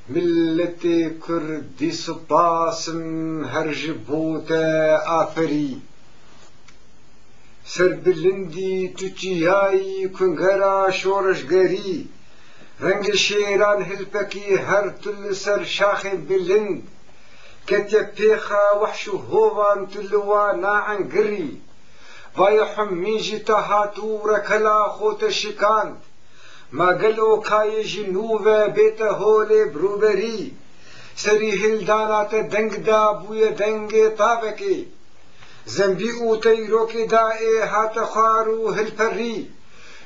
ملت کردی سپاسم هر جبوت آفری سر بلندی تو چیایی کنگرا شورشگری رنگ شیران هلپکی هر تل سر شاخ بلند کتی پیخا وحش هوان تلوانا عنگری وای حمیجی تهاتو رکلا خوت شکاند ما قالوا كاي جنوب بيت هولي بروبري سري هلدانات دنگدا بويا دنگ طابكي زنبيئو تيروكي دائي هات خارو هلپري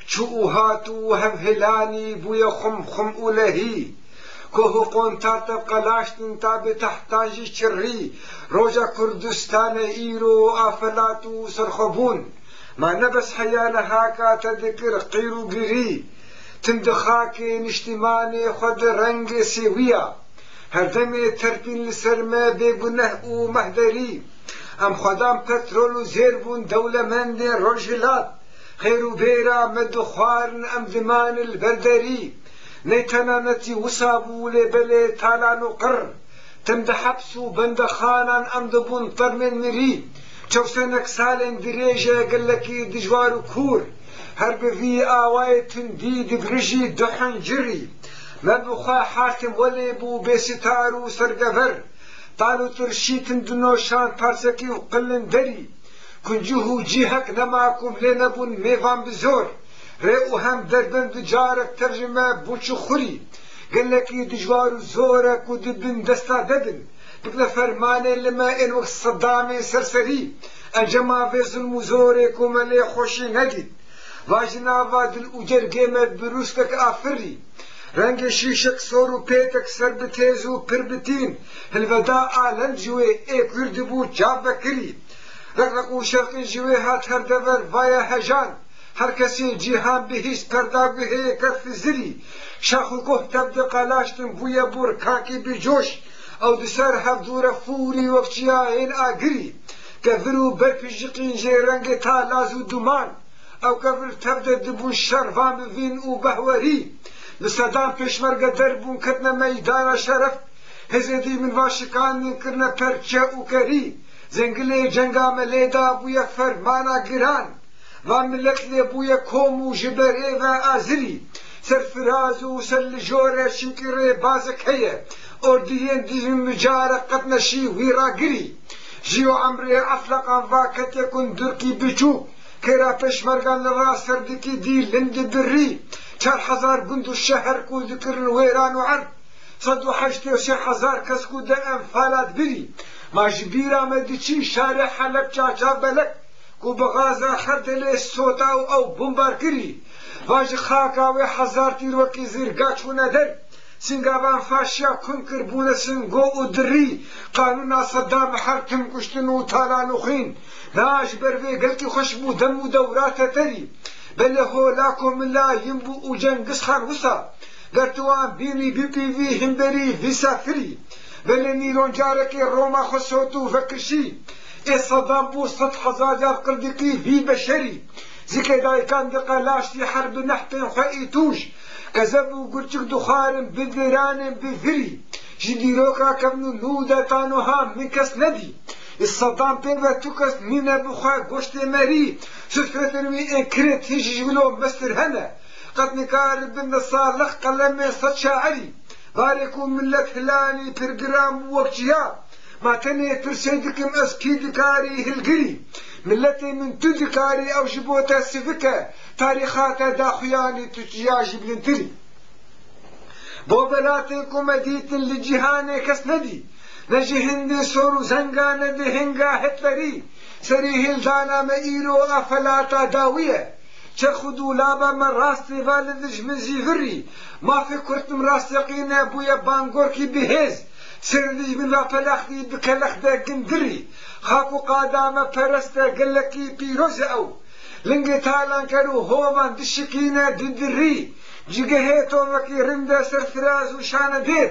چو هاتو هفهلاني بويا خم خم أولهي كوهو قونتات قلاشتن تاب تحتاجي چري روجا كردستان ايرو آفلاتو سرخبون ما نبس حيانا هاكا تذكر قيرو قري تندخاكي نشتماني خد رنگ سويا هردمي تربين لسرما بيقنه او مهدري ام خدام بترول زيربون دولة مند رجلات خيرو بيرا مدخوارن ام ذمان البردري نيتنانتي وصابو لبلي تالانو قر تمد حبسو بندخانا ام دبون طرمن مري چوسنك سالن دريجة قلكي دجوارو كور هرب في آواي تنديد برجي دحن جري مبخا حاكم وليبو بستارو سرقفر طالو ترشيتن دنوشان تارسكي وقلن دري كنجوهو جيهك نماكم لنبون ميفان بزور ريقو هم دربن دجارك ترجمة بوچو خوري قلكي دجوارو زورك ودبن دستا دبن بكلا فرماني لما ان وقت صدامي سرسري انجما في ظلم زورك وملي خوشي ندي واجنا وادل اجر قيمت بروستك آفري رنگ شيشك صورو بيتك سربتيزو بربتين الوداء آلن جوي اي كردبو جاب بكري رقرقو شرق جوي هات هر دور وايا هجان هر کسی جیهان بهیس پرداغ هی کف زری شاخو کوه تبد قلاشتن بویا بور کاکی بجوش او دسر هفدور فوری وقتیا این آگری کفرو برپیجقین جی رنگ تالازو دومان او کفر تبد دبون شروان بوین او بهوری لصدام پیشمرگ دربون کتنا میدان شرف هزیدی من واشکان کرنا پرچه او کری زنگلی جنگا ملیدا بویا فرمانا گران و ملت لبویا کومو جبره و آزری سرفرازو سل جوره شنکره بازک هیه اردیین دیزم مجارة قد نشي ويرا قري جيو عمري افلقا واكت يكون دركي بجو كرا پشمرگان لراس سردكي دي لند بري 4000 قندو الشهر كو ذكر ويران وعرب صدو حشتي و 3000 كس كو دا انفالات بري ما جبيرا مدچي شارع حلب چاچا بلك كو بغازا خردل السوتا او بمبار كري واج خاكا و 1000 تيروكي زيرقا چونا در سنگابان فاشیا کن کربونه سنگو و دری قانونا صدام حرکم کشتن و تالان و خین ناش بروی گلکی خوشبو دم و دورات تری بله هولاکو ملا ينبو و جنگس خان وسا گرتوان بینی بی پی وی همبری وی سافری بله نیرون جارکی روما خسوتو فکشی ای صدام بو 100,000 قردقی وی بشری زكي دايكان دقلاشتي حرب نحتن خيتوش كذبوا قلتك دخار بدران بذري جديروكا كمنو نودا تانو هام من كس ندي الصدام بيبا توكس مينا بخوا قشت مري سفرتنوي انكرت هيجي جولو مستر هنا قد نكارب بالنصار لخ قلمي صد شاعري باركو ملك هلاني برقرام وقتيا ما تني ترسيدكم اسكيدكاري هلقري ملتي من تذكاري او جبوتا سفكة تاريخاتا داخياني تجياج بلنتري بوبلاتي مديت لجهاني كسندي نجي هندي سورو زنغانا دي هنغا هتلري سري هلدانا مئيرو افلاتا داوية چخدو لابا من راستي والدج من زيفري ما في كرت مراستقين بويا بانغوركي بهز سردي من لا فلاختي بكلخ دا قندري خاكو قادامة پرستا قلكي بيروز او لنگي تالان كرو هومان دشكينا دندري جيگهيتو مكي رندا سرفراز وشانا دير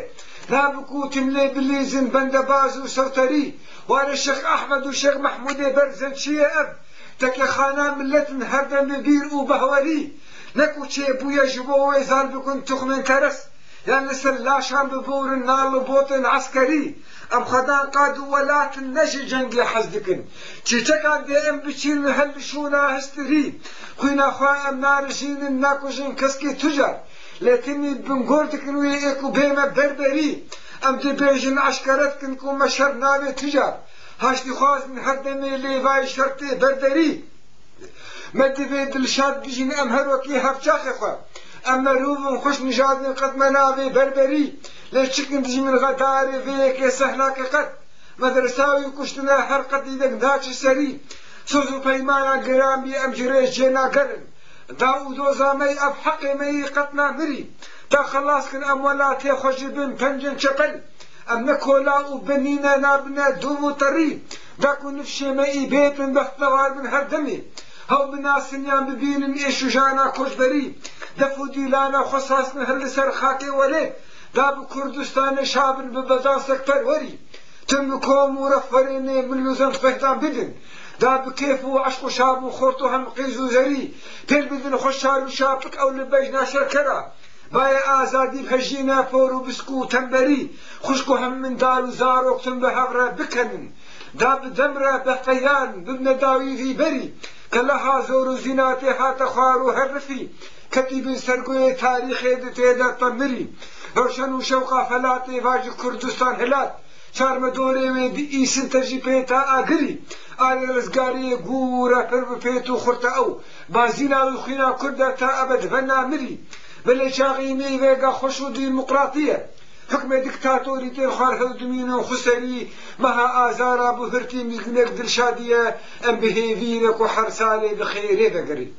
نابكو تملي بليزن بندباز وسوتري وارا الشيخ احمد والشيخ محمود برزن شيا اب تكي خانا ملتن هردم بير وبهوري نكو چه بويا جبو ويزال بكون تخمن ترس يعني لاشان ببور النال بوطن عسكري ام خدان قاد ولات النجي جنگي حزدكن تشكان دي ام بچين هل شونا هستري خوينا خوا ام نارجين الناكوجين كسكي تجار لكني بنقولتكن ويكو بيما بربري ام دي بيجن عشكرتكن كو مشهر ناوي تجار هاشتي خواز من هدمي ليفاي شرطي بردري مدي بيد الشاد بيجين ام هروكي هفجاخي خوا اما روفن خوش نجادن قد مناوي بربري لشكن دجي من غداري فيك سهلاك قد مدرساوي كشتنا حرقت ايدك داكش سري سوزو بيمانا قرامي ام جريش جينا قرن داودو زامي اب حقي مي قطنا مري دا خلاص كن امولاتي خوش بن بنجن شقل ام نكولا وبنينا نابنا دومو طري داكو نفشي مي بيتن بختوار من هردمي هاو بناسنيان ببينن ايشو جانا كوشبري دفو ديلانا خصاصن هل سر خاكي ولي داب كردستان شابن ببدان سكتر وري تم كوم ورفريني من لوزن فهتان بدن داب كيفو عشقو شابو خورتو هم قيزو زري بيل بدن خوشالو شابك او لبيج ناشر كرا بايا آزادي بهجينا فورو بسكو تنبري خشكو هم من دارو زاروك تم بهغرا بكنن داب دمرا بحقيان ببن داوي في بري كلها زور زيناتي هات خوارو هرفي كتب سرقوي تاريخي دتيدا طمري روشن وشوقا فلاتي واجي كردستان هلات شارم دوري ويدي ايسن ترجي بيتا اقري آل رزقاري قورا فرب بيتو خرطا او بازينا وخينا كردا تا ابد فنا مري بل شاغي ميغا خوشو ديمقراطية حكم دكتاتوري تير خار هدمينو خسري مها آزارا بفرتي ميقنك دلشادية ام بهيفينك وحرسالي بخيري بقري